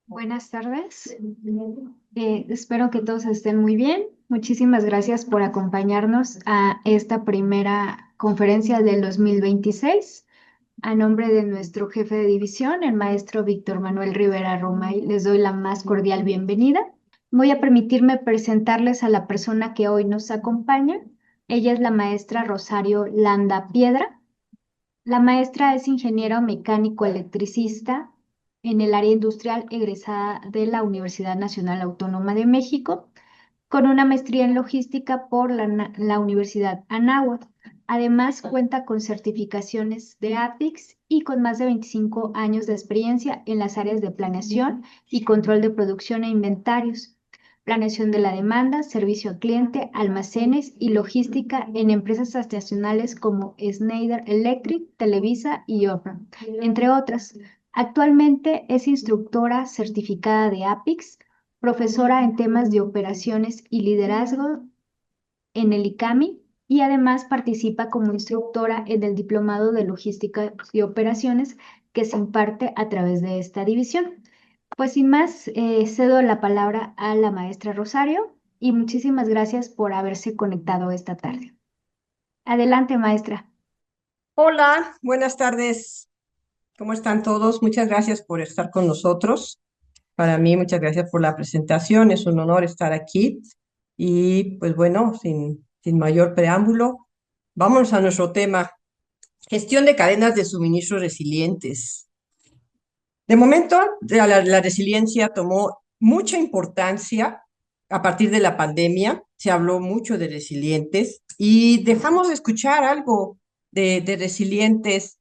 Buenas tardes. Espero que todos estén muy bien. Muchísimas gracias por acompañarnos a esta primera conferencia del 2026. A nombre de nuestro jefe de división, el maestro Víctor Manuel Rivera Romay, les doy la más cordial bienvenida. Voy a permitirme presentarles a la persona que hoy nos acompaña. Ella es la maestra Rosario Landa Piedra. La maestra es ingeniero mecánico electricista en el área industrial egresada de la Universidad Nacional Autónoma de México, con una maestría en logística por la Universidad Anáhuac. Además, cuenta con certificaciones de APIX y con más de 25 años de experiencia en las áreas de planeación y control de producción e inventarios, planeación de la demanda, servicio al cliente, almacenes y logística en empresas transnacionales como Schneider Electric, Televisa y Opera, entre otras. Actualmente es instructora certificada de APIX, profesora en temas de operaciones y liderazgo en el ICAMI y además participa como instructora en el Diplomado de Logística y Operaciones que se imparte a través de esta división. Pues sin más, cedo la palabra a la maestra Rosario y muchísimas gracias por haberse conectado esta tarde. Adelante, maestra. Hola, buenas tardes. ¿Cómo están todos? Muchas gracias por estar con nosotros. Para mí, muchas gracias por la presentación. Es un honor estar aquí. Y pues bueno, sin mayor preámbulo, vámonos a nuestro tema, gestión de cadenas de suministro resilientes. De momento, la resiliencia tomó mucha importancia a partir de la pandemia. Se habló mucho de resilientes y dejamos de escuchar algo de resilientes.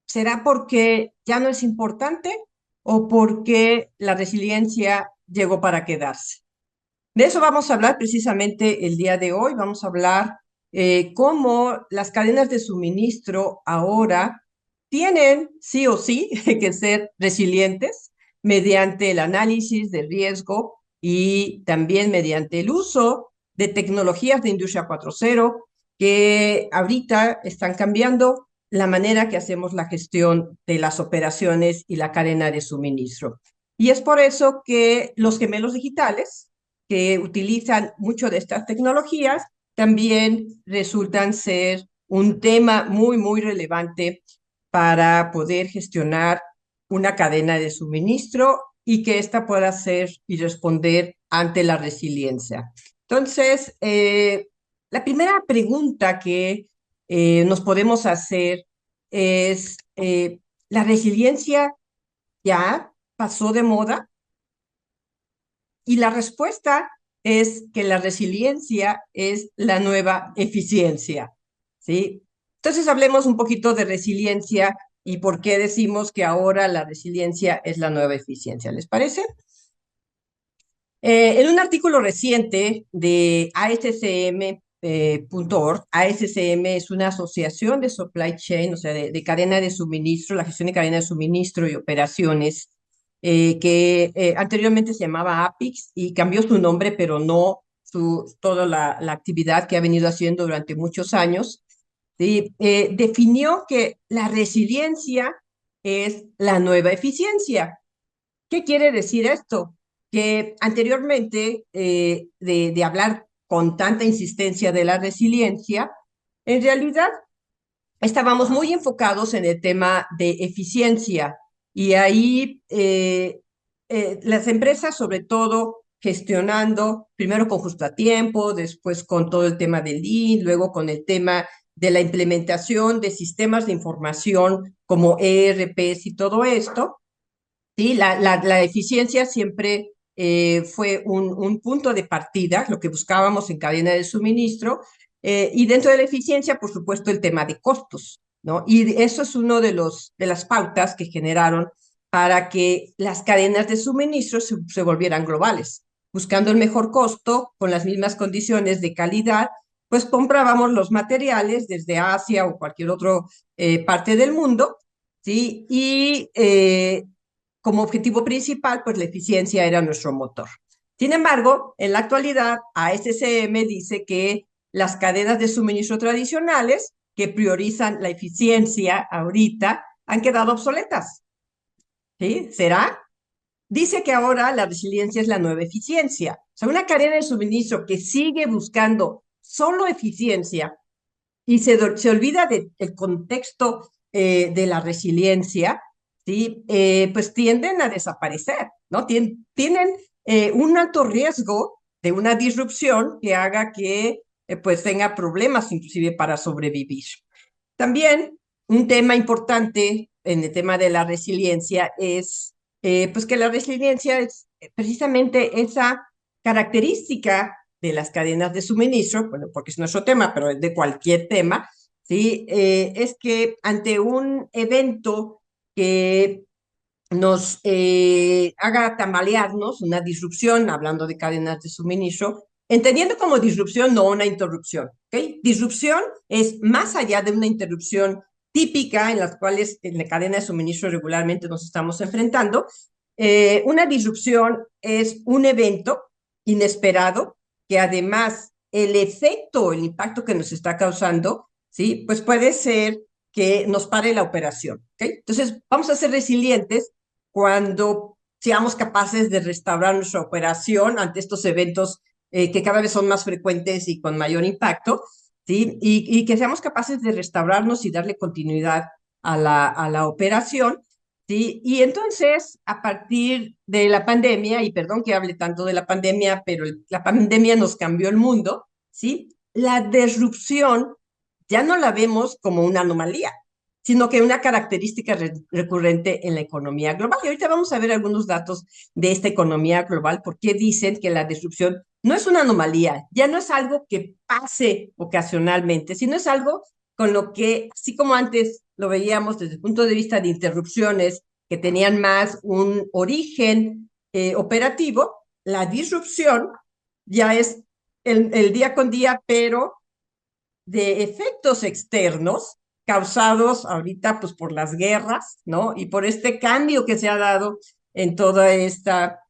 ¿Será porque ya no es importante o porque la resiliencia llegó para quedarse? De eso vamos a hablar precisamente el día de hoy. Vamos a hablar cómo las cadenas de suministro ahora tienen sí o sí que ser resilientes mediante el análisis de riesgo y también mediante el uso de tecnologías de Industria 4.0 que ahorita están cambiando la manera que hacemos la gestión de las operaciones y la cadena de suministro. Y es por eso que los gemelos digitales, que utilizan mucho de estas tecnologías, también resultan ser un tema muy relevante para poder gestionar una cadena de suministro y que ésta pueda ser y responder ante la resiliencia. Entonces, la primera pregunta que nos podemos hacer es, ¿la resiliencia ya pasó de moda? Y la respuesta es que la resiliencia es la nueva eficiencia, ¿sí? Entonces hablemos un poquito de resiliencia y por qué decimos que ahora la resiliencia es la nueva eficiencia. ¿Les parece? En un artículo reciente de ASCM.org, ASCM es una asociación de supply chain, o sea, de cadena de suministro, la gestión de cadena de suministro y operaciones, que anteriormente se llamaba APIX y cambió su nombre, pero no toda la actividad que ha venido haciendo durante muchos años. ¿Sí? Definió que la resiliencia es la nueva eficiencia. ¿Qué quiere decir esto? Que anteriormente de hablar con tanta insistencia de la resiliencia, en realidad estábamos muy enfocados en el tema de eficiencia y ahí las empresas, sobre todo gestionando, primero con justo a tiempo, después con todo el tema del Lean, luego con el tema de la implementación de sistemas de información como ERPs y todo esto. Sí, la eficiencia siempre fue un punto de partida, lo que buscábamos en cadena de suministro, y dentro de la eficiencia, por supuesto, el tema de costos, ¿no? Y eso es uno de las pautas que generaron para que las cadenas de suministro se volvieran globales, buscando el mejor costo con las mismas condiciones de calidad, pues comprábamos los materiales desde Asia o cualquier otra parte del mundo, ¿sí? Y como objetivo principal, pues la eficiencia era nuestro motor. Sin embargo, en la actualidad, ASCM dice que las cadenas de suministro tradicionales que priorizan la eficiencia ahorita han quedado obsoletas. ¿Sí? ¿Será? dice que ahora la resiliencia es la nueva eficiencia. O sea, una cadena de suministro que sigue buscando solo eficiencia y se olvida del contexto de la resiliencia, ¿sí? Pues tienden a desaparecer, ¿no? Tienen un alto riesgo de una disrupción que haga que pues tenga problemas inclusive para sobrevivir. También un tema importante en el tema de la resiliencia es pues que la resiliencia es precisamente esa característica de las cadenas de suministro, bueno, porque es nuestro tema, pero es de cualquier tema, ¿sí? Es que ante un evento que nos haga tambalearnos, una disrupción, hablando de cadenas de suministro, entendiendo como disrupción, no una interrupción, ¿ok? Disrupción es más allá de una interrupción típica en las cuales en la cadena de suministro regularmente nos estamos enfrentando. Una disrupción es un evento inesperado que además el efecto, el impacto que nos está causando, ¿sí? Pues puede ser que nos pare la operación, ¿ok? Entonces, vamos a ser resilientes cuando seamos capaces de restaurar nuestra operación ante estos eventos que cada vez son más frecuentes y con mayor impacto, ¿sí? Y que seamos capaces de restaurarnos y darle continuidad a la operación, ¿sí? Y entonces, a partir de la pandemia, y perdón que hable tanto de la pandemia, pero la pandemia nos cambió el mundo, ¿sí? La disrupción ya no la vemos como una anomalía, sino que una característica recurrente en la economía global. Y ahorita vamos a ver algunos datos de esta economía global, porque dicen que la disrupción no es una anomalía, ya no es algo que pase ocasionalmente, sino es algo con lo que, así como antes lo veíamos desde el punto de vista de interrupciones que tenían más un origen operativo, la disrupción ya es el día con día, pero de efectos externos causados ahorita pues por las guerras, ¿no? Y por este cambio que se ha dado en toda esta,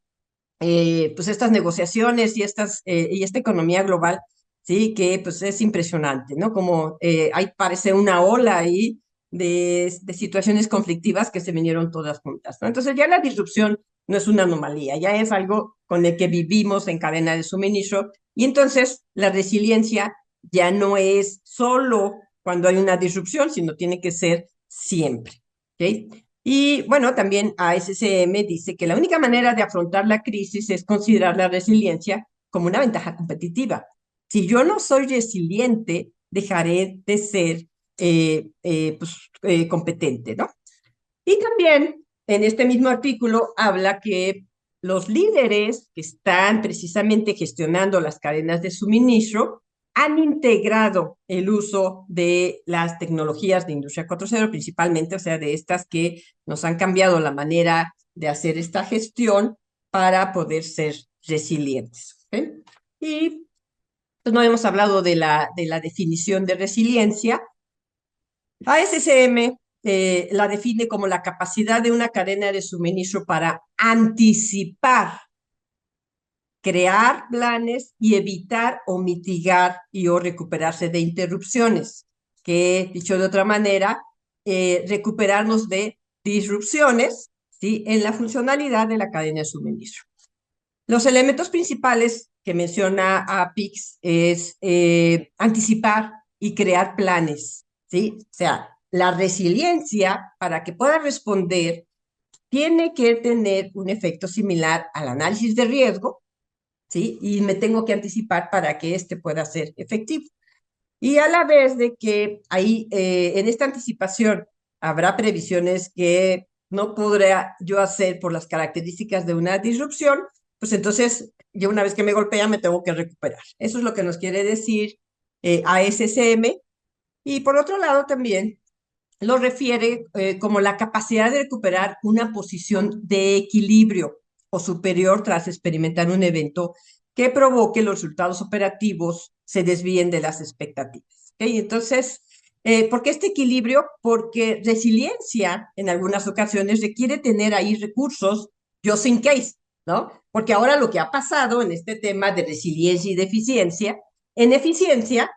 pues estas negociaciones y esta economía global, sí, que pues es impresionante, ¿no? Como ahí parece una ola ahí de situaciones conflictivas que se vinieron todas juntas, ¿no? Entonces ya la disrupción no es una anomalía, ya es algo con el que vivimos en cadena de suministro y entonces la resiliencia ya no es solo cuando hay una disrupción, sino tiene que ser siempre, ¿ok? Y bueno, también ASCM dice que la única manera de afrontar la crisis es considerar la resiliencia como una ventaja competitiva. Si yo no soy resiliente, dejaré de ser competente, ¿no? Y también en este mismo artículo habla que los líderes que están precisamente gestionando las cadenas de suministro han integrado el uso de las tecnologías de Industria 4.0 principalmente, o sea, de estas que nos han cambiado la manera de hacer esta gestión para poder ser resilientes. ¿Okay? Y pues, no hemos hablado de la definición de resiliencia. ASCM la define como la capacidad de una cadena de suministro para anticipar, crear planes y evitar o mitigar y o recuperarse de interrupciones, que dicho de otra manera, recuperarnos de disrupciones, ¿sí? En la funcionalidad de la cadena de suministro. Los elementos principales que menciona APIX es anticipar y crear planes, ¿sí? O sea, la resiliencia para que pueda responder tiene que tener un efecto similar al análisis de riesgo, ¿sí? Y me tengo que anticipar para que este pueda ser efectivo. Y a la vez de que ahí en esta anticipación habrá previsiones que no podré yo hacer por las características de una disrupción, pues entonces yo una vez que me golpea me tengo que recuperar. Eso es lo que nos quiere decir ASCM. Y por otro lado también lo refiere como la capacidad de recuperar una posición de equilibrio o superior tras experimentar un evento que provoque los resultados operativos se desvíen de las expectativas. ¿Okay? Entonces, ¿por qué este equilibrio? Porque resiliencia en algunas ocasiones requiere tener ahí recursos just in case, ¿no? Porque ahora lo que ha pasado en este tema de resiliencia y de eficiencia, en eficiencia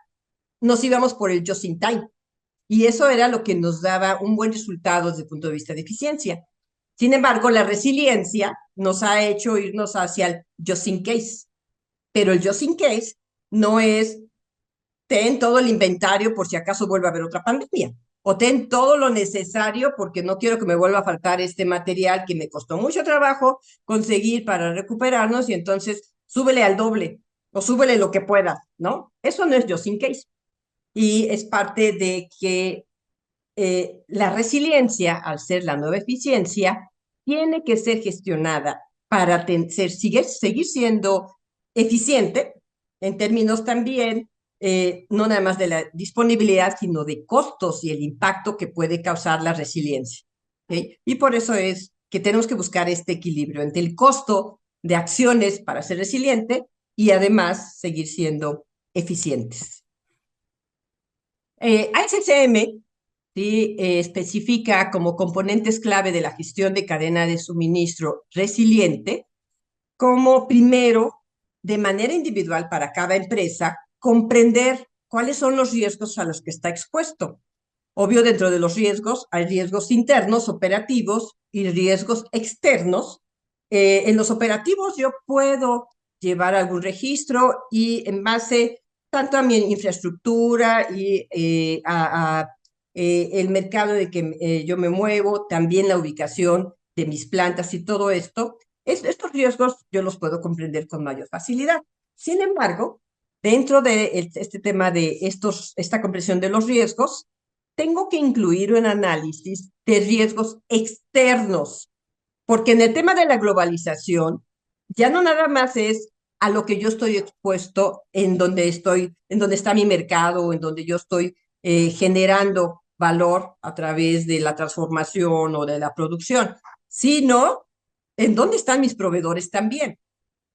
nos íbamos por el just in time. Y eso era lo que nos daba un buen resultado desde el punto de vista de eficiencia. Sin embargo, la resiliencia nos ha hecho irnos hacia el just in case, pero el just in case no es ten todo el inventario por si acaso vuelve a haber otra pandemia, o ten todo lo necesario porque no quiero que me vuelva a faltar este material que me costó mucho trabajo conseguir para recuperarnos y entonces súbele al doble o súbele lo que pueda, ¿no? Eso no es just in case. Y es parte de que la resiliencia, al ser la nueva eficiencia, tiene que ser gestionada para seguir siendo eficiente en términos también, no nada más de la disponibilidad, sino de costos y el impacto que puede causar la resiliencia. ¿Okay? Y por eso es que tenemos que buscar este equilibrio entre el costo de acciones para ser resiliente y además seguir siendo eficientes. ASCM ¿sí? Especifica como componentes clave de la gestión de cadena de suministro resiliente, como primero, de manera individual para cada empresa, comprender cuáles son los riesgos a los que está expuesto. Obvio, dentro de los riesgos hay riesgos internos, operativos, y riesgos externos. En los operativos yo puedo llevar algún registro y en base tanto a mi infraestructura y el mercado de que yo me muevo, también la ubicación de mis plantas y todo esto, estos riesgos yo los puedo comprender con mayor facilidad. Sin embargo, dentro de este tema de esta comprensión de los riesgos, tengo que incluir un análisis de riesgos externos, porque en el tema de la globalización, ya no nada más es a lo que yo estoy expuesto en donde está mi mercado, en donde yo estoy generando valor a través de la transformación o de la producción, sino en dónde están mis proveedores también.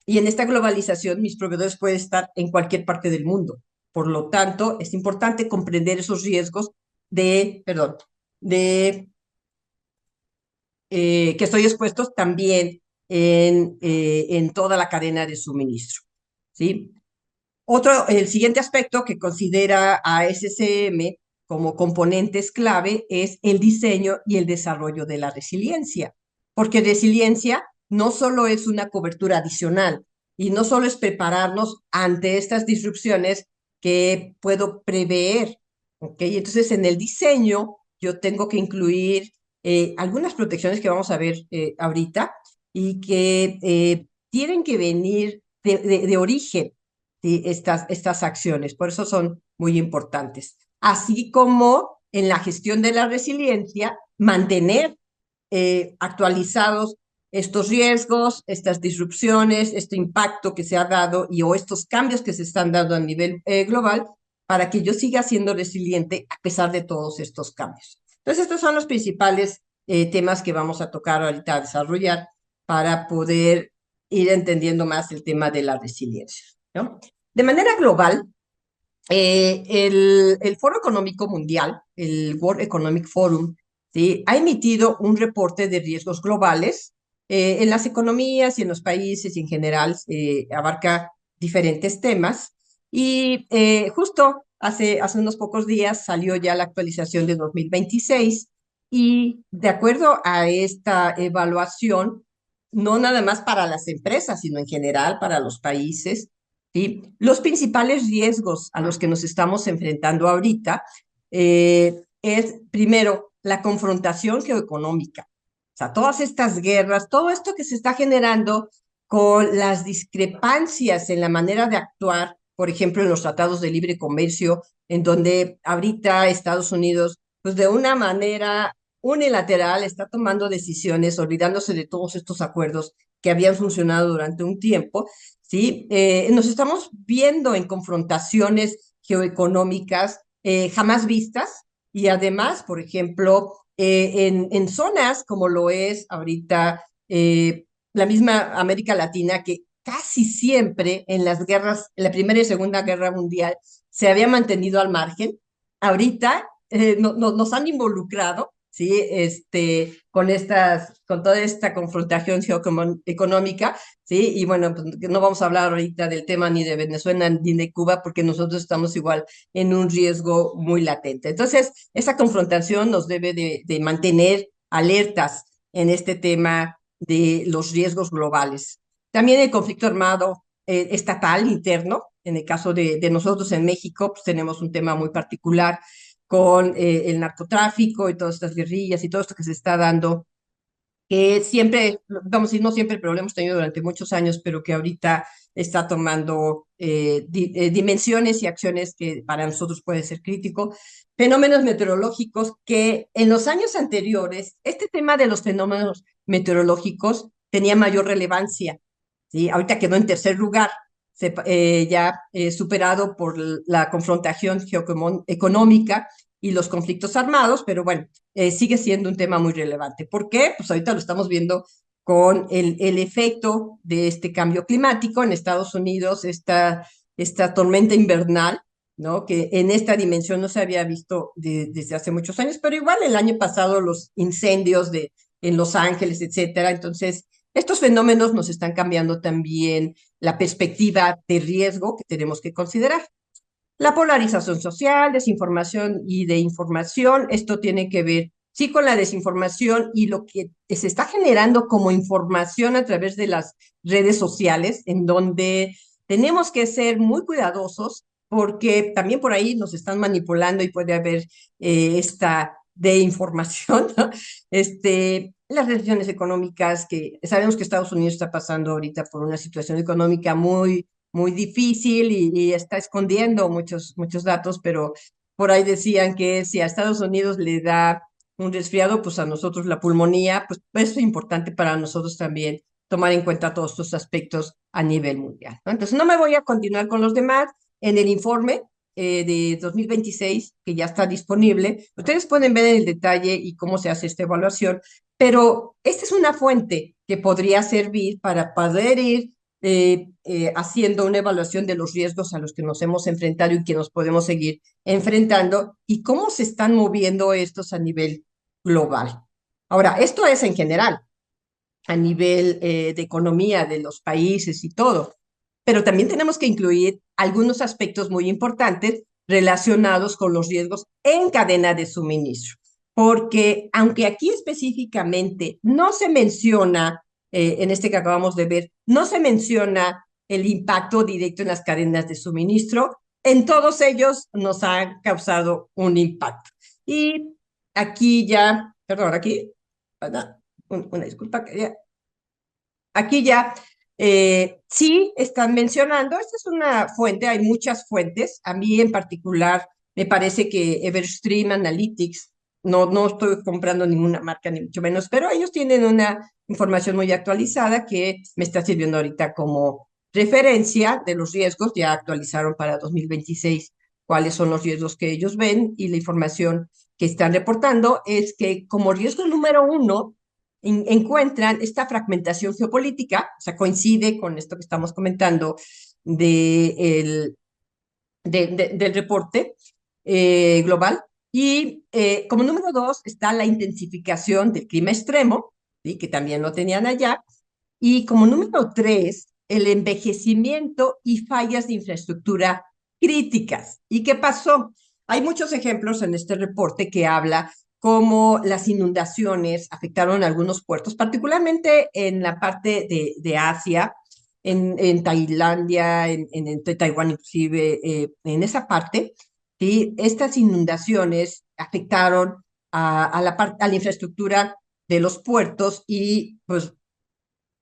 Y en esta globalización, mis proveedores pueden estar en cualquier parte del mundo. Por lo tanto, es importante comprender esos riesgos perdón, de que estoy expuesto también en toda la cadena de suministro. ¿Sí? El siguiente aspecto que considera a SCM como componentes clave es el diseño y el desarrollo de la resiliencia, porque resiliencia no solo es una cobertura adicional y no solo es prepararnos ante estas disrupciones que puedo prever, ¿ok? Entonces, en el diseño yo tengo que incluir algunas protecciones que vamos a ver ahorita y que tienen que venir de origen, ¿sí? Estas acciones, por eso son muy importantes. Así como en la gestión de la resiliencia, mantener actualizados estos riesgos, estas disrupciones, este impacto que se ha dado o estos cambios que se están dando a nivel global para que yo siga siendo resiliente a pesar de todos estos cambios. Entonces, estos son los principales temas que vamos a tocar ahorita a desarrollar para poder ir entendiendo más el tema de la resiliencia, ¿no? De manera global, el Foro Económico Mundial, el World Economic Forum, ¿sí? Ha emitido un reporte de riesgos globales en las economías y en los países y en general abarca diferentes temas. Y justo hace unos pocos días salió ya la actualización de 2026 y de acuerdo a esta evaluación, no nada más para las empresas, sino en general para los países, ¿sí? Los principales riesgos a los que nos estamos enfrentando ahorita es, primero, la confrontación geoeconómica. O sea, todas estas guerras, todo esto que se está generando con las discrepancias en la manera de actuar, por ejemplo, en los tratados de libre comercio, en donde ahorita Estados Unidos, pues de una manera unilateral, está tomando decisiones, olvidándose de todos estos acuerdos que habían funcionado durante un tiempo, ¿sí? Nos estamos viendo en confrontaciones geoeconómicas jamás vistas y además, por ejemplo, en zonas como lo es ahorita la misma América Latina, que casi siempre en las guerras, en la Primera y Segunda Guerra Mundial, se había mantenido al margen. Ahorita nos han involucrado, ¿sí? Con toda esta confrontación geoeconómica, ¿sí? Y bueno, pues no vamos a hablar ahorita del tema ni de Venezuela ni de Cuba, porque nosotros estamos igual en un riesgo muy latente. Entonces, esa confrontación nos debe de mantener alertas en este tema de los riesgos globales. También el conflicto armado estatal interno. En el caso de nosotros en México, pues tenemos un tema muy particular con el narcotráfico y todas estas guerrillas y todo esto que se está dando, que siempre, vamos a decir, no siempre, pero lo hemos tenido durante muchos años, pero que ahorita está tomando dimensiones y acciones que para nosotros puede ser crítico. Fenómenos meteorológicos que en los años anteriores, este tema de los fenómenos meteorológicos tenía mayor relevancia, ¿sí? Ahorita quedó en tercer lugar, ya superado por la confrontación geoeconómica y los conflictos armados, pero bueno, sigue siendo un tema muy relevante. ¿Por qué? Pues ahorita lo estamos viendo con el efecto de este cambio climático en Estados Unidos, esta tormenta invernal, ¿no? Que en esta dimensión no se había visto desde hace muchos años, pero igual el año pasado los incendios en Los Ángeles, etcétera. Entonces, estos fenómenos nos están cambiando también la perspectiva de riesgo que tenemos que considerar. La polarización social, desinformación y de información, esto tiene que ver, sí, con la desinformación y lo que se está generando como información a través de las redes sociales, en donde tenemos que ser muy cuidadosos porque también por ahí nos están manipulando y puede haber esta de información, ¿no? Las decisiones económicas, que sabemos que Estados Unidos está pasando ahorita por una situación económica muy difícil y está escondiendo muchos datos, pero por ahí decían que si a Estados Unidos le da un resfriado, pues a nosotros la pulmonía, pues es importante para nosotros también tomar en cuenta todos estos aspectos a nivel mundial, ¿no? Entonces, no me voy a continuar con los demás. En el informe de 2026, que ya está disponible, ustedes pueden ver en el detalle y cómo se hace esta evaluación, pero esta es una fuente que podría servir para poder ir haciendo una evaluación de los riesgos a los que nos hemos enfrentado y que nos podemos seguir enfrentando y cómo se están moviendo estos a nivel global. Ahora, esto es en general, a nivel de economía de los países y todo, pero también tenemos que incluir algunos aspectos muy importantes relacionados con los riesgos en cadena de suministro, porque aunque aquí específicamente no se menciona, en este que acabamos de ver, no se menciona el impacto directo en las cadenas de suministro, en todos ellos nos ha causado un impacto. Y aquí ya, perdón, aquí, una disculpa, aquí ya sí están mencionando, esta es una fuente, hay muchas fuentes, a mí en particular me parece que Everstream Analytics, no estoy comprando ninguna marca ni mucho menos, pero ellos tienen una información muy actualizada que me está sirviendo ahorita como referencia de los riesgos, ya actualizaron para 2026 cuáles son los riesgos que ellos ven y la información que están reportando es que como riesgo número uno, encuentran esta fragmentación geopolítica, o sea, coincide con esto que estamos comentando del reporte global. Y como número dos está la intensificación del clima extremo, ¿sí? Que también lo tenían allá. Y como número tres, el envejecimiento y fallas de infraestructura críticas. ¿Y qué pasó? Hay muchos ejemplos en este reporte que habla cómo las inundaciones afectaron algunos puertos, particularmente en la parte de Asia, en Tailandia, entre Taiwán inclusive, en esa parte, ¿sí? Estas inundaciones afectaron a la infraestructura de los puertos y pues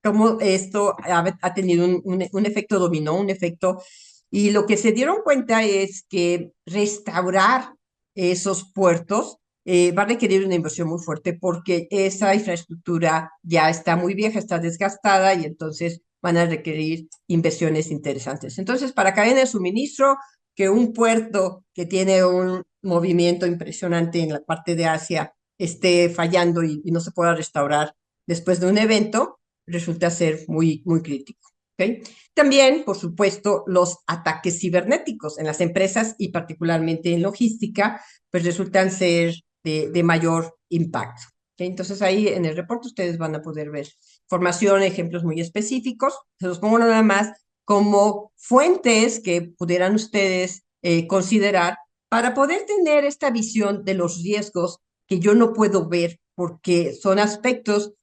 cómo esto ha tenido un efecto dominó, un efecto, y lo que se dieron cuenta es que restaurar esos puertos va a requerir una inversión muy fuerte porque esa infraestructura ya está muy vieja, está desgastada y entonces van a requerir inversiones interesantes. Entonces, para cadena de suministro, que un puerto que tiene un movimiento impresionante en la parte de Asia esté fallando y no se pueda restaurar después de un evento, resulta ser muy crítico. ¿Okay? También, por supuesto, los ataques cibernéticos en las empresas y particularmente en logística, pues resultan ser de mayor impacto. ¿Okay? Entonces ahí en el reporte ustedes van a poder ver información, ejemplos muy específicos. Se los pongo nada más como fuentes que pudieran ustedes considerar para poder tener esta visión de los riesgos que yo no puedo ver porque son aspectos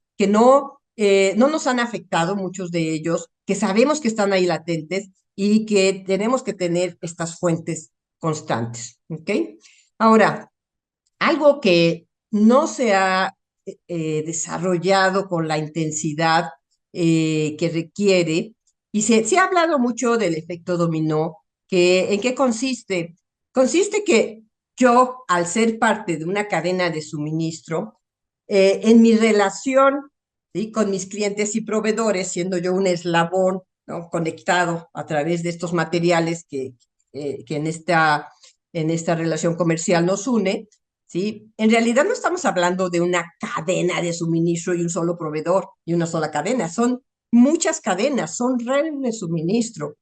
que no nos han afectado, muchos de ellos, que sabemos que están ahí latentes y que tenemos que tener estas fuentes constantes, ¿ok? Ahora, algo que no se ha desarrollado con la intensidad que requiere, y se ha hablado mucho del efecto dominó, ¿en qué consiste? Consiste que yo, al ser parte de una cadena de suministro, en mi relación, ¿sí?, con mis clientes y proveedores, siendo yo un eslabón, ¿no?, conectado a través de estos materiales que en esta relación comercial nos une, ¿sí? En realidad no estamos hablando de una cadena de suministro y un solo proveedor y una sola cadena, son muchas cadenas, son redes de suministro.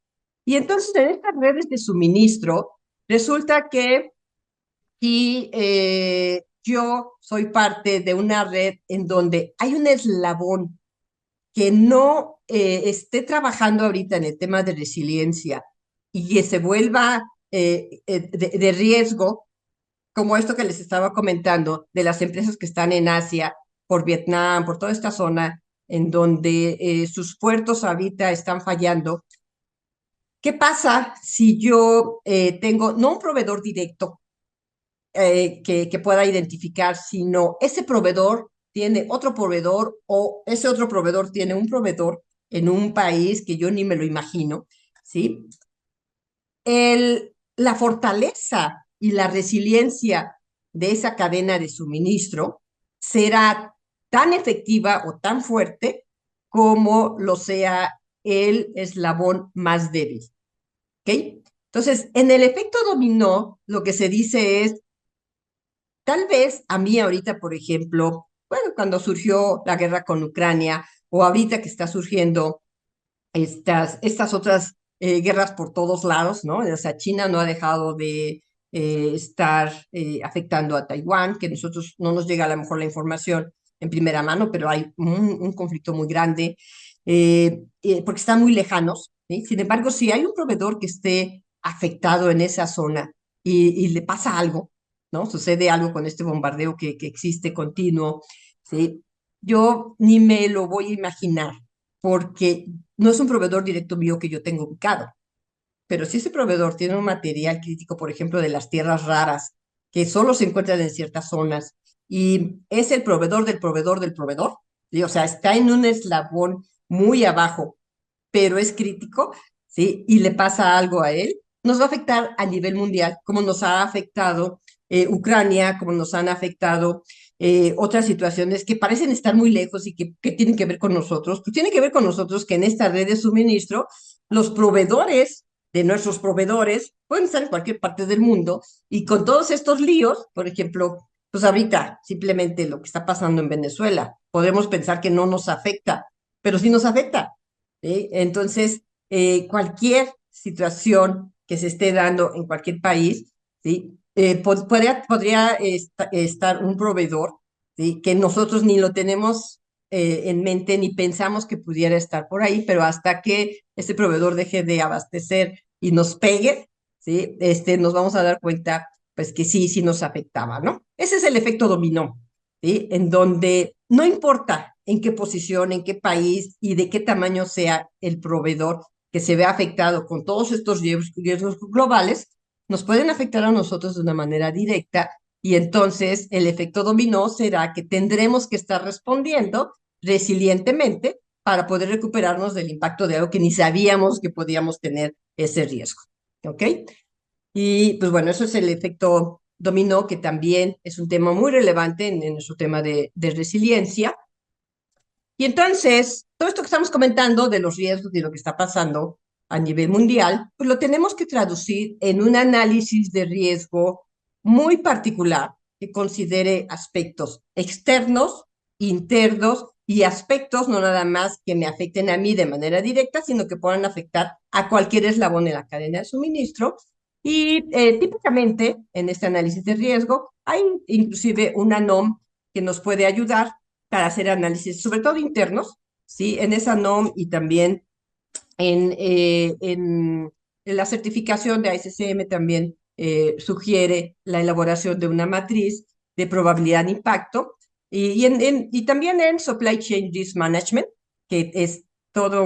Y entonces en estas redes de suministro resulta que si yo soy parte de una red en donde hay un eslabón que no esté trabajando ahorita en el tema de resiliencia y que se vuelva de riesgo, como esto que les estaba comentando, de las empresas que están en Asia, por Vietnam, por toda esta zona, en donde sus puertos ahorita están fallando. ¿Qué pasa si yo tengo no un proveedor directo que pueda identificar, sino ese proveedor tiene otro proveedor o ese otro proveedor tiene un proveedor en un país que yo ni me lo imagino, ¿sí? La fortaleza y la resiliencia de esa cadena de suministro será tan efectiva o tan fuerte como lo sea el eslabón más débil. ¿Ok? Entonces, en el efecto dominó, lo que se dice es, tal vez a mí ahorita, por ejemplo, bueno, cuando surgió la guerra con Ucrania o ahorita que está surgiendo estas otras guerras por todos lados, ¿no? O sea, China no ha dejado de estar afectando a Taiwán, que nosotros no nos llega a lo mejor la información en primera mano, pero hay un conflicto muy grande, porque están muy lejanos, ¿sí? Sin embargo, si hay un proveedor que esté afectado en esa zona y le pasa algo, ¿no? Sucede algo con este bombardeo que existe continuo, ¿sí? Yo ni me lo voy a imaginar, porque no es un proveedor directo mío que yo tengo ubicado, pero si ese proveedor tiene un material crítico, por ejemplo, de las tierras raras, que solo se encuentran en ciertas zonas, y es el proveedor del proveedor del proveedor, ¿sí? O sea, está en un eslabón muy abajo, pero es crítico, ¿sí? Y le pasa algo a él, nos va a afectar a nivel mundial, como nos ha afectado Ucrania, como nos han afectado otras situaciones que parecen estar muy lejos y que tienen que ver con nosotros. Pues tiene que ver con nosotros que en esta red de suministro, los proveedores de nuestros proveedores pueden estar en cualquier parte del mundo y con todos estos líos, por ejemplo, pues ahorita simplemente lo que está pasando en Venezuela, podemos pensar que no nos afecta, pero sí nos afecta, ¿sí? Entonces, cualquier situación que se esté dando en cualquier país, ¿sí? Podría estar un proveedor, ¿sí?, que nosotros ni lo tenemos en mente ni pensamos que pudiera estar por ahí, pero hasta que ese proveedor deje de abastecer y nos pegue, ¿sí?, nos vamos a dar cuenta pues que sí, sí nos afectaba, ¿no? Ese es el efecto dominó, ¿sí?, en donde no importa en qué posición, en qué país y de qué tamaño sea el proveedor que se ve afectado con todos estos riesgos globales, nos pueden afectar a nosotros de una manera directa y entonces el efecto dominó será que tendremos que estar respondiendo resilientemente para poder recuperarnos del impacto de algo que ni sabíamos que podíamos tener ese riesgo. ¿Ok? Y pues bueno, eso es el efecto dominó, que también es un tema muy relevante en nuestro tema de resiliencia. Y entonces, todo esto que estamos comentando de los riesgos y lo que está pasando a nivel mundial, pues lo tenemos que traducir en un análisis de riesgo muy particular que considere aspectos externos, internos y aspectos no nada más que me afecten a mí de manera directa, sino que puedan afectar a cualquier eslabón en la cadena de suministro. Y típicamente en este análisis de riesgo hay inclusive una NOM que nos puede ayudar para hacer análisis, sobre todo internos, ¿sí? En esa NOM y también en, eh, en, en la certificación de ASCM también sugiere la elaboración de una matriz de probabilidad de impacto, y también en Supply Chain Risk Management, que es todo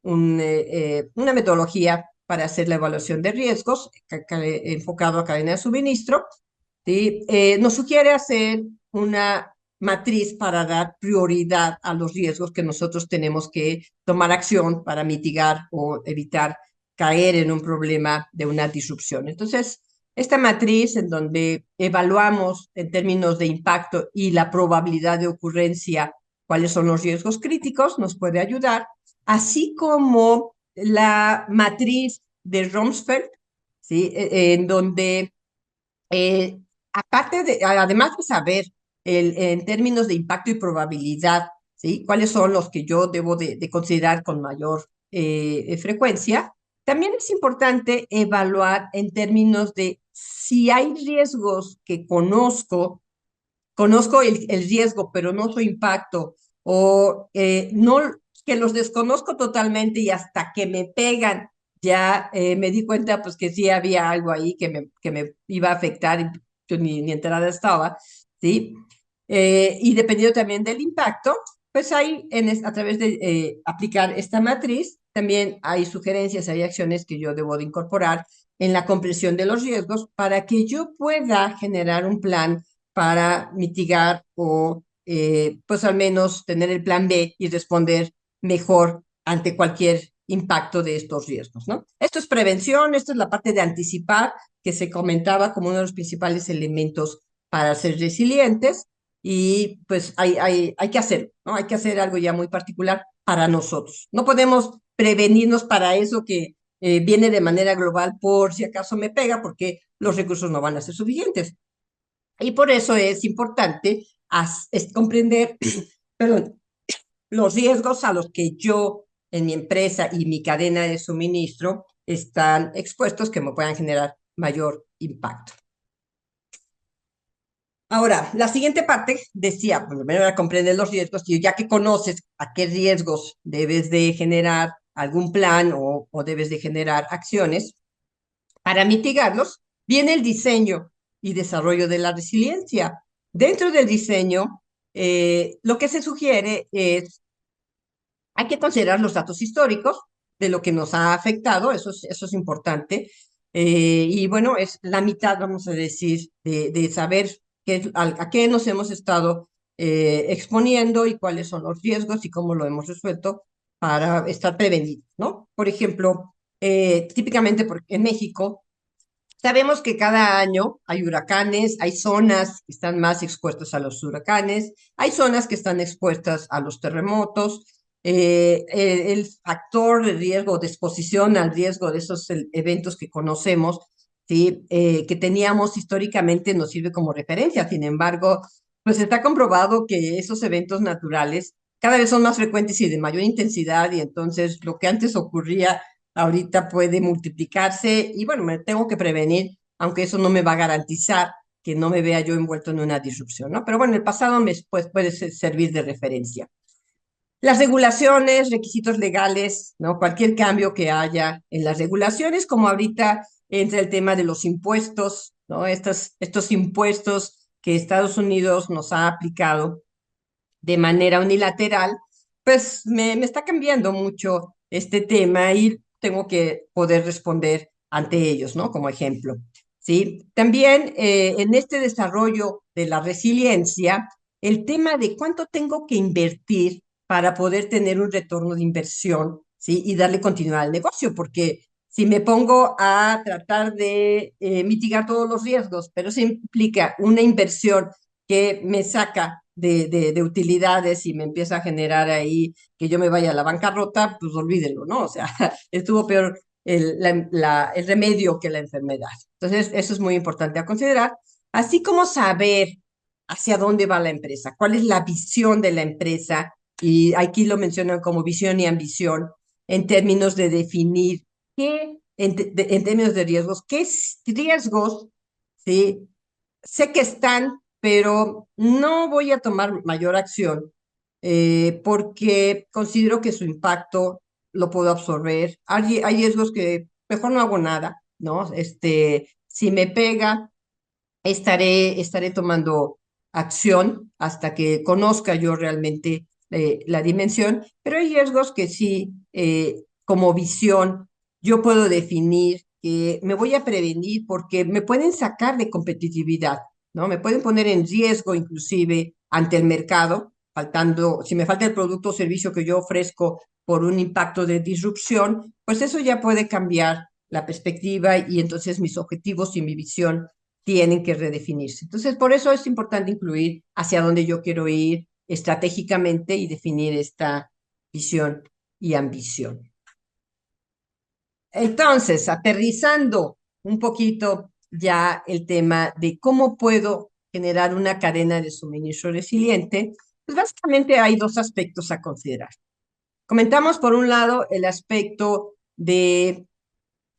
una metodología para hacer la evaluación de riesgos enfocado a cadena de suministro. ¿Sí? Nos sugiere hacer una matriz para dar prioridad a los riesgos que nosotros tenemos que tomar acción para mitigar o evitar caer en un problema de una disrupción. Entonces, esta matriz en donde evaluamos en términos de impacto y la probabilidad de ocurrencia cuáles son los riesgos críticos nos puede ayudar, así como la matriz de Rumsfeld, ¿sí? En donde eh, además de saber en términos de impacto y probabilidad, ¿sí? ¿Cuáles son los que yo debo de considerar con mayor frecuencia? También es importante evaluar en términos de si hay riesgos que conozco el riesgo, pero no su impacto, o no, que los desconozco totalmente y hasta que me pegan, ya me di cuenta pues que sí había algo ahí que me iba a afectar y yo ni enterada estaba, ¿sí? Y dependiendo también del impacto, pues hay a través de aplicar esta matriz, también hay sugerencias, hay acciones que yo debo de incorporar en la comprensión de los riesgos para que yo pueda generar un plan para mitigar o pues al menos tener el plan B y responder mejor ante cualquier impacto de estos riesgos, ¿no? Esto es prevención, esto es la parte de anticipar que se comentaba como uno de los principales elementos para ser resilientes y pues hay que hacer, ¿no? Hay que hacer algo ya muy particular para nosotros. No podemos prevenirnos para eso que viene de manera global por si acaso me pega, porque los recursos no van a ser suficientes. Y por eso es importante es comprender, perdón, los riesgos a los que yo en mi empresa y mi cadena de suministro están expuestos que me puedan generar mayor impacto. Ahora, la siguiente parte decía, pues, primero era comprender los riesgos y ya que conoces a qué riesgos debes de generar algún plan o debes de generar acciones para mitigarlos, viene el diseño y desarrollo de la resiliencia. Dentro del diseño, lo que se sugiere es, hay que considerar los datos históricos de lo que nos ha afectado, eso es importante. Y bueno, es la mitad, vamos a decir, de saber a qué nos hemos estado exponiendo y cuáles son los riesgos y cómo lo hemos resuelto para estar prevenidos, ¿no? Por ejemplo, típicamente en México, sabemos que cada año hay huracanes, hay zonas que están más expuestas a los huracanes, hay zonas que están expuestas a los terremotos. El factor de riesgo, de exposición al riesgo de esos eventos que conocemos, ¿sí? Que teníamos históricamente, nos sirve como referencia. Sin embargo, pues está comprobado que esos eventos naturales cada vez son más frecuentes y de mayor intensidad, y entonces lo que antes ocurría ahorita puede multiplicarse y bueno, me tengo que prevenir, aunque eso no me va a garantizar que no me vea yo envuelto en una disrupción, ¿no? Pero bueno, el pasado me pues, puede servir de referencia. Las regulaciones, requisitos legales, ¿no? Cualquier cambio que haya en las regulaciones, como ahorita entra el tema de los impuestos, ¿no? Estos impuestos que Estados Unidos nos ha aplicado de manera unilateral, pues me está cambiando mucho este tema y tengo que poder responder ante ellos, ¿no? Como ejemplo. ¿Sí? También en este desarrollo de la resiliencia, el tema de cuánto tengo que invertir para poder tener un retorno de inversión, ¿sí? Y darle continuidad al negocio, porque si me pongo a tratar de mitigar todos los riesgos, pero eso implica una inversión que me saca de utilidades y me empieza a generar ahí que yo me vaya a la bancarrota, pues olvídenlo, ¿no? O sea, estuvo peor el remedio que la enfermedad. Entonces, eso es muy importante a considerar, así como saber hacia dónde va la empresa, cuál es la visión de la empresa, y aquí lo mencionan como visión y ambición, en términos de definir en términos de riesgos, qué riesgos, ¿sí? Sé que están, pero no voy a tomar mayor acción porque considero que su impacto lo puedo absorber. Hay riesgos que mejor no hago nada, ¿no? Si me pega, estaré tomando acción hasta que conozca yo realmente la dimensión, pero hay riesgos que sí, como visión, yo puedo definir que me voy a prevenir porque me pueden sacar de competitividad, ¿no? Me pueden poner en riesgo inclusive ante el mercado, faltando, si me falta el producto o servicio que yo ofrezco por un impacto de disrupción, pues eso ya puede cambiar la perspectiva y entonces mis objetivos y mi visión tienen que redefinirse. Entonces, por eso es importante incluir hacia dónde yo quiero ir estratégicamente y definir esta visión y ambición. Entonces, aterrizando un poquito ya el tema de cómo puedo generar una cadena de suministro resiliente, pues básicamente hay dos aspectos a considerar. Comentamos por un lado el aspecto de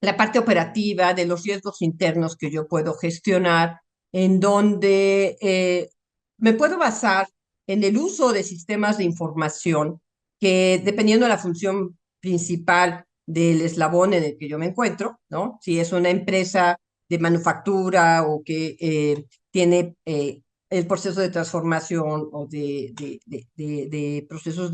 la parte operativa, de los riesgos internos que yo puedo gestionar, en donde me puedo basar en el uso de sistemas de información que, dependiendo de la función principal del eslabón en el que yo me encuentro, ¿no? Si es una empresa de manufactura o que tiene el proceso de transformación o de procesos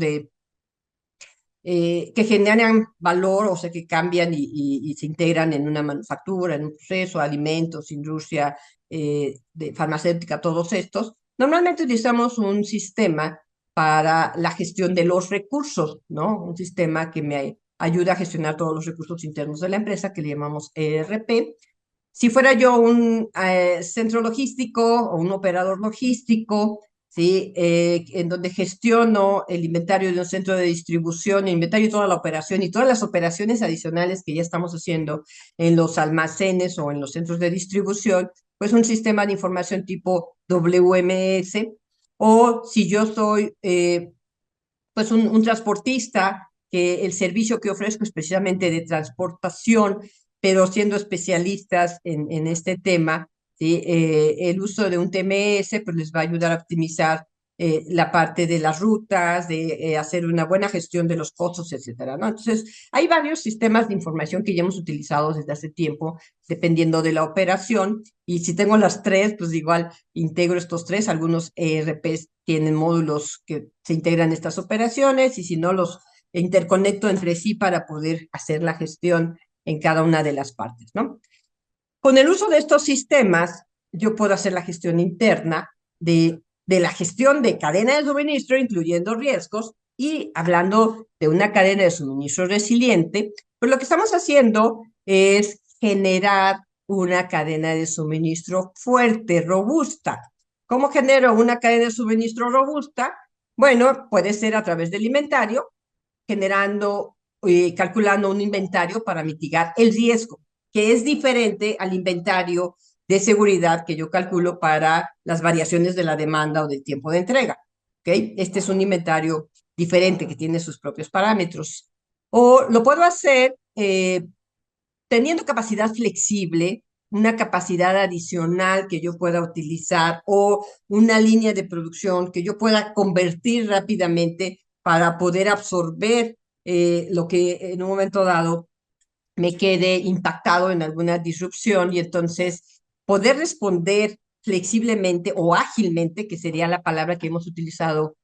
que generan valor, o sea, que cambian y se integran en una manufactura, en un proceso, alimentos, industria de farmacéutica, todos estos. Normalmente utilizamos un sistema para la gestión de los recursos, ¿no? Un sistema que me ayuda a gestionar todos los recursos internos de la empresa, que le llamamos ERP. Si fuera yo un centro logístico o un operador logístico, ¿sí? En donde gestiono el inventario de un centro de distribución, el inventario de toda la operación y todas las operaciones adicionales que ya estamos haciendo en los almacenes o en los centros de distribución, pues un sistema de información tipo WMS. O si yo soy pues un transportista, que el servicio que ofrezco es precisamente de transportación, pero siendo especialistas en este tema, ¿sí? El uso de un TMS pues les va a ayudar a optimizar la parte de las rutas, de hacer una buena gestión de los costos, etcétera, ¿no? Entonces, hay varios sistemas de información que ya hemos utilizado desde hace tiempo, dependiendo de la operación, y si tengo las tres, pues igual integro estos tres. Algunos ERPs tienen módulos que se integran en estas operaciones y si no, los interconecto entre sí para poder hacer la gestión en cada una de las partes, ¿no? Con el uso de estos sistemas, yo puedo hacer la gestión interna de la gestión de cadena de suministro, incluyendo riesgos, y hablando de una cadena de suministro resiliente, pues lo que estamos haciendo es generar una cadena de suministro fuerte, robusta. ¿Cómo genero una cadena de suministro robusta? Bueno, puede ser a través del inventario, generando y calculando un inventario para mitigar el riesgo, que es diferente al inventario de seguridad que yo calculo para las variaciones de la demanda o del tiempo de entrega. ¿Okay? Este es un inventario diferente que tiene sus propios parámetros. O lo puedo hacer teniendo capacidad flexible, una capacidad adicional que yo pueda utilizar o una línea de producción que yo pueda convertir rápidamente para poder absorber lo que en un momento dado me quede impactado en alguna disrupción y entonces poder responder flexiblemente o ágilmente, que sería la palabra que hemos utilizado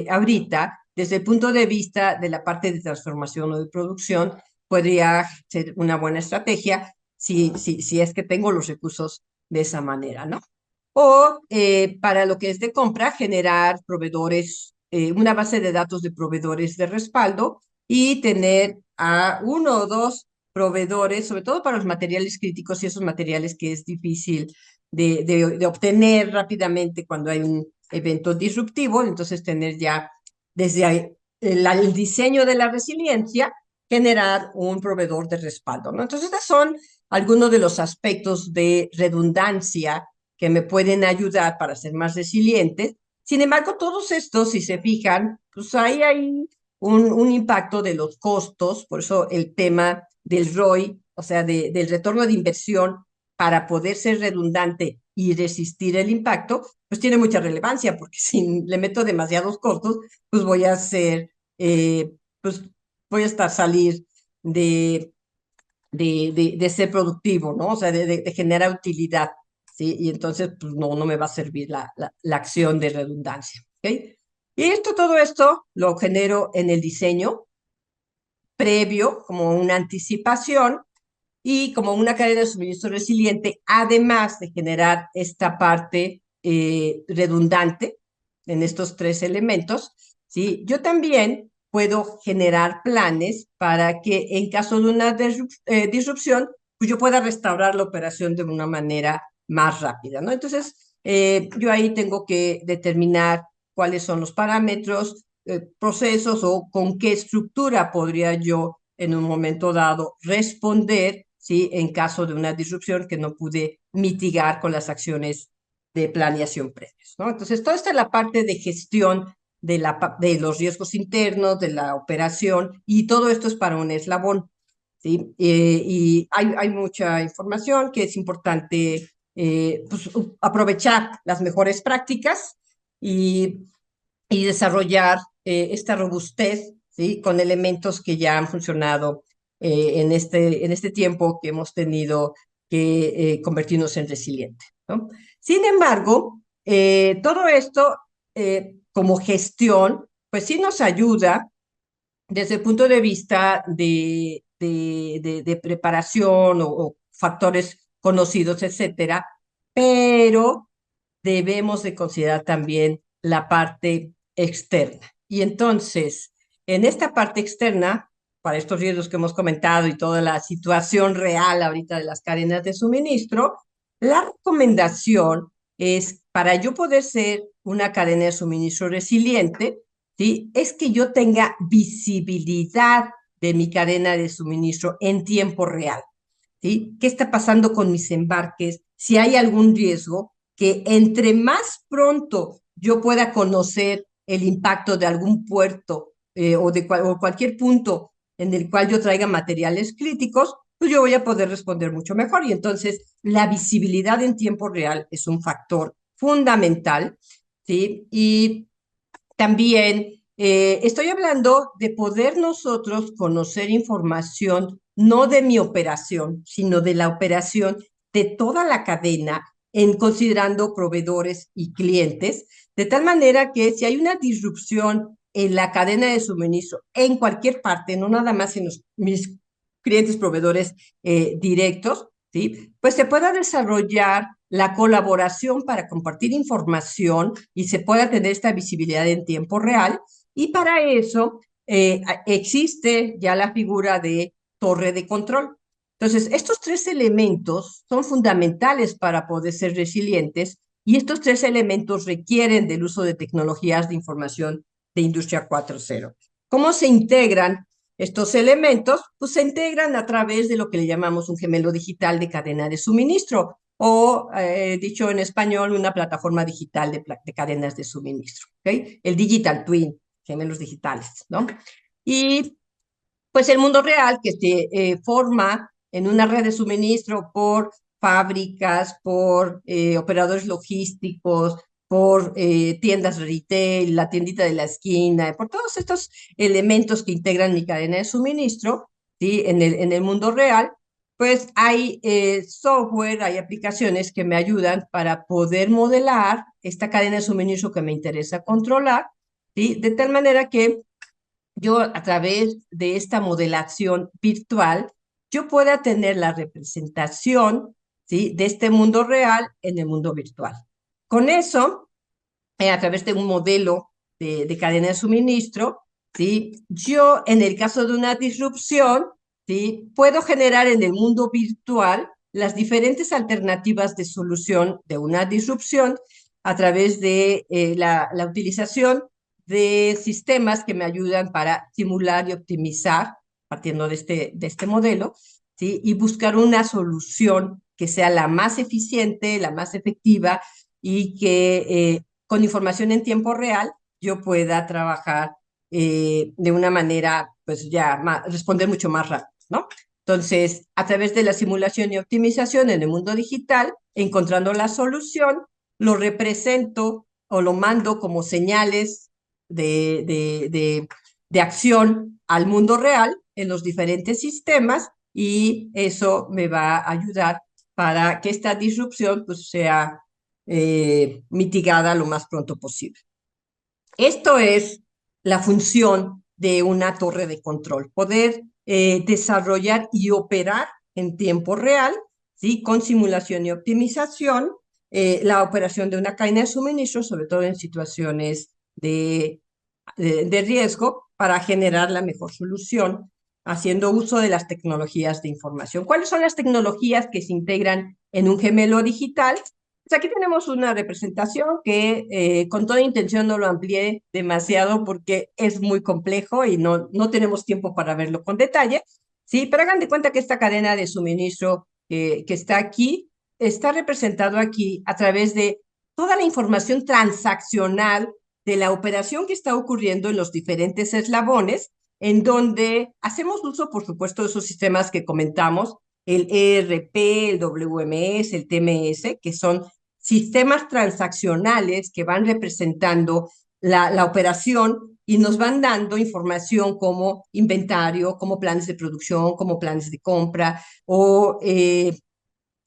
ahorita, desde el punto de vista de la parte de transformación o de producción, podría ser una buena estrategia si es que tengo los recursos de esa manera, ¿no? O para lo que es de compra, generar proveedores, una base de datos de proveedores de respaldo y tener a uno o dos proveedores, sobre todo para los materiales críticos y esos materiales que es difícil de obtener rápidamente cuando hay un evento disruptivo. Entonces, tener ya desde el diseño de la resiliencia, generar un proveedor de respaldo, ¿no? Entonces, estos son algunos de los aspectos de redundancia que me pueden ayudar para ser más resilientes. Sin embargo, todos estos, si se fijan, pues hay un impacto de los costos, por eso el tema del ROI, o sea, del retorno de inversión, para poder ser redundante y resistir el impacto, pues tiene mucha relevancia, porque si le meto demasiados costos, pues voy a hacer, pues voy a estar salir de ser productivo, ¿no? O sea, de generar utilidad. ¿sí? Y entonces pues, no me va a servir la acción de redundancia, ¿ok? Y todo esto lo genero en el diseño previo, como una anticipación y como una cadena de suministro resiliente, además de generar esta parte redundante en estos tres elementos, ¿sí? Yo también puedo generar planes para que en caso de una disrupción, pues yo pueda restaurar la operación de una manera más rápida, ¿no? Entonces, yo ahí tengo que determinar cuáles son los parámetros, procesos o con qué estructura podría yo en un momento dado responder, ¿sí? En caso de una disrupción que no pude mitigar con las acciones de planeación previas, ¿no? Entonces, toda esta es la parte de gestión de los riesgos internos, de la operación, y todo esto es para un eslabón, ¿sí? Y hay mucha información que es importante pues, aprovechar las mejores prácticas y, y desarrollar esta robustez, ¿sí? Con elementos que ya han funcionado en este tiempo que hemos tenido que convertirnos en resilientes, ¿no? Sin embargo, todo esto como gestión, pues sí nos ayuda desde el punto de vista de preparación o factores conocidos, etcétera, pero debemos de considerar también la parte externa. Y entonces, en esta parte externa, para estos riesgos que hemos comentado y toda la situación real ahorita de las cadenas de suministro, la recomendación es para yo poder ser una cadena de suministro resiliente, ¿sí? Es que yo tenga visibilidad de mi cadena de suministro en tiempo real. ¿Sí? ¿Qué está pasando con mis embarques? Si hay algún riesgo, que entre más pronto yo pueda conocer el impacto de algún puerto o cualquier punto en el cual yo traiga materiales críticos, pues yo voy a poder responder mucho mejor. Y entonces la visibilidad en tiempo real es un factor fundamental, ¿sí? Y también estoy hablando de poder nosotros conocer información, no de mi operación, sino de la operación de toda la cadena, en considerando proveedores y clientes, de tal manera que si hay una disrupción en la cadena de suministro en cualquier parte, no nada más en mis clientes proveedores directos, ¿sí? Pues se pueda desarrollar la colaboración para compartir información y se pueda tener esta visibilidad en tiempo real. Y para eso existe ya la figura de torre de control. Entonces, estos tres elementos son fundamentales para poder ser resilientes y estos tres elementos requieren del uso de tecnologías de información de Industria 4.0. ¿Cómo se integran estos elementos? Pues se integran a través de lo que le llamamos un gemelo digital de cadena de suministro o, dicho en español, una plataforma digital de cadenas de suministro, ¿okay? El Digital Twin, gemelos digitales, ¿no? Y pues el mundo real que se forma en una red de suministro por fábricas, por operadores logísticos, por tiendas retail, la tiendita de la esquina, por todos estos elementos que integran mi cadena de suministro, ¿sí? En el mundo real, pues hay software, hay aplicaciones que me ayudan para poder modelar esta cadena de suministro que me interesa controlar, ¿sí? De tal manera que yo a través de esta modelación virtual, yo pueda tener la representación, ¿sí? De este mundo real en el mundo virtual. Con eso, a través de un modelo de cadena de suministro, ¿sí? Yo, en el caso de una disrupción, ¿sí? Puedo generar en el mundo virtual las diferentes alternativas de solución de una disrupción a través de la utilización de sistemas que me ayudan para simular y optimizar, partiendo de este modelo, ¿sí? Y buscar una solución que sea la más eficiente, la más efectiva y que con información en tiempo real yo pueda trabajar de una manera, pues ya, responder mucho más rápido, ¿no? Entonces, a través de la simulación y optimización en el mundo digital, encontrando la solución, lo represento o lo mando como señales de acción al mundo real en los diferentes sistemas y eso me va a ayudar para que esta disrupción pues, sea mitigada lo más pronto posible. Esto es la función de una torre de control, poder desarrollar y operar en tiempo real, ¿sí? Con simulación y optimización, la operación de una cadena de suministro, sobre todo en situaciones de riesgo, para generar la mejor solución, haciendo uso de las tecnologías de información. ¿Cuáles son las tecnologías que se integran en un gemelo digital? Pues aquí tenemos una representación que con toda intención no lo amplié demasiado porque es muy complejo y no tenemos tiempo para verlo con detalle, ¿sí? Pero hagan de cuenta que esta cadena de suministro que está aquí está representado aquí a través de toda la información transaccional de la operación que está ocurriendo en los diferentes eslabones, en donde hacemos uso, por supuesto, de esos sistemas que comentamos, el ERP, el WMS, el TMS, que son sistemas transaccionales que van representando la operación y nos van dando información como inventario, como planes de producción, como planes de compra o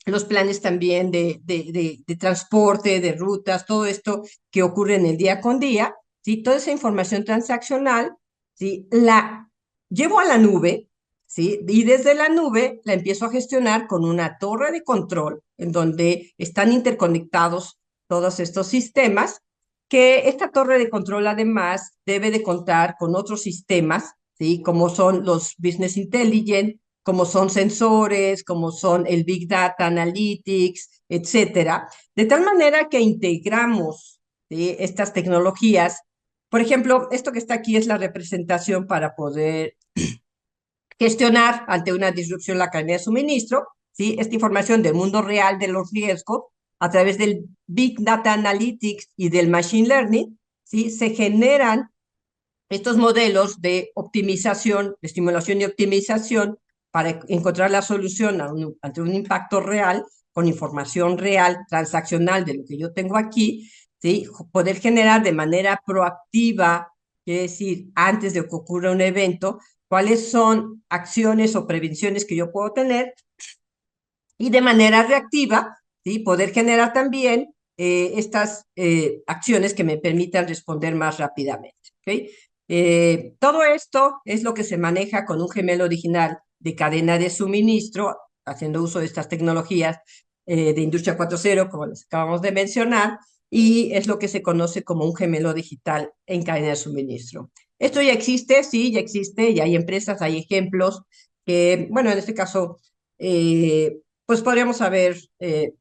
los planes también de transporte, de rutas, todo esto que ocurre en el día con día, ¿sí? Toda esa información transaccional, ¿sí? La llevo a la nube, ¿sí? Y desde la nube la empiezo a gestionar con una torre de control en donde están interconectados todos estos sistemas, que esta torre de control además debe de contar con otros sistemas, ¿sí? Como son los Business Intelligence, como son sensores, como son el Big Data Analytics, etcétera, de tal manera que integramos, ¿sí? Estas tecnologías. Por ejemplo, esto que está aquí es la representación para poder gestionar ante una disrupción la cadena de suministro, ¿sí? Esta información del mundo real de los riesgos a través del Big Data Analytics y del Machine Learning, ¿sí? Se generan estos modelos de optimización, de estimulación y optimización para encontrar la solución ante un impacto real, con información real, transaccional de lo que yo tengo aquí, ¿sí? Poder generar de manera proactiva, quiere decir, antes de que ocurra un evento, cuáles son acciones o prevenciones que yo puedo tener y de manera reactiva, ¿sí? Poder generar también estas acciones que me permitan responder más rápidamente. ¿Okay? Todo esto es lo que se maneja con un gemelo original de cadena de suministro, haciendo uso de estas tecnologías de Industria 4.0, como las acabamos de mencionar, y es lo que se conoce como un gemelo digital en cadena de suministro. Esto ya existe, sí, ya existe, ya hay empresas, hay ejemplos que, bueno, en este caso, pues podríamos haber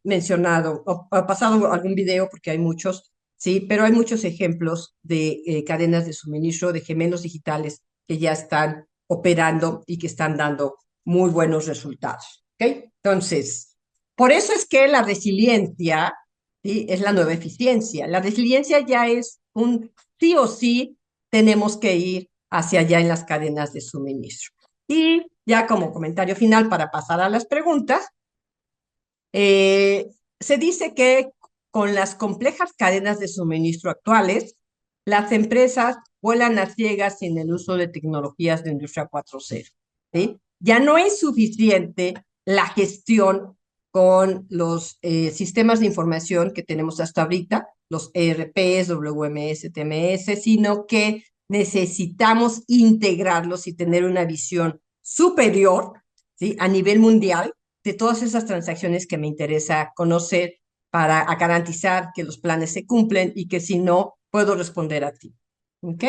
mencionado o pasado algún video, porque hay muchos, sí, pero hay muchos ejemplos de cadenas de suministro, de gemelos digitales que ya están operando y que están dando muy buenos resultados. ¿Okay? Entonces, por eso es que la resiliencia, ¿sí? Es la nueva eficiencia. La resiliencia ya es un sí o sí tenemos que ir hacia allá en las cadenas de suministro. Y ya como comentario final para pasar a las preguntas, se dice que con las complejas cadenas de suministro actuales, las empresas vuelan a ciegas sin el uso de tecnologías de Industria 4.0. ¿Sí? Ya no es suficiente la gestión con los sistemas de información que tenemos hasta ahorita, los ERPs, WMS, TMS, sino que necesitamos integrarlos y tener una visión superior, ¿sí? A nivel mundial de todas esas transacciones que me interesa conocer para garantizar que los planes se cumplen y que si no, puedo responder a ti. ¿Ok?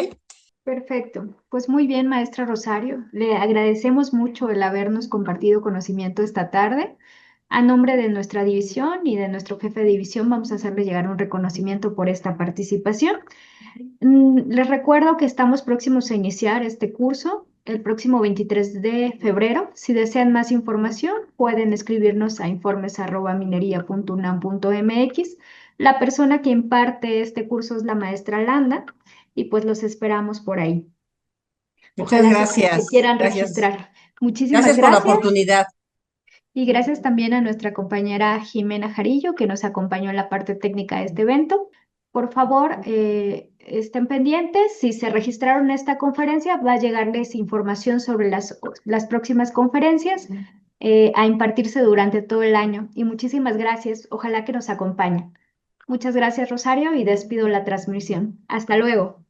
Perfecto. Pues muy bien, maestra Rosario. Le agradecemos mucho el habernos compartido conocimiento esta tarde. A nombre de nuestra división y de nuestro jefe de división, vamos a hacerle llegar un reconocimiento por esta participación. Les recuerdo que estamos próximos a iniciar este curso el próximo 23 de febrero. Si desean más información, pueden escribirnos a informes@minería.unam.mx. La persona que imparte este curso es la maestra Landa y pues los esperamos por ahí. Muchas Ojalá se gracias. quieran Gracias. registrar. Muchísimas Gracias por la gracias oportunidad. y gracias también a nuestra compañera Jimena Jarillo que nos acompañó en la parte técnica de este evento. Por favor, estén pendientes. Si se registraron en esta conferencia, va a llegarles información sobre las próximas conferencias a impartirse durante todo el año. Y muchísimas gracias. Ojalá que nos acompañen. Muchas gracias, Rosario, y despido la transmisión. Hasta luego.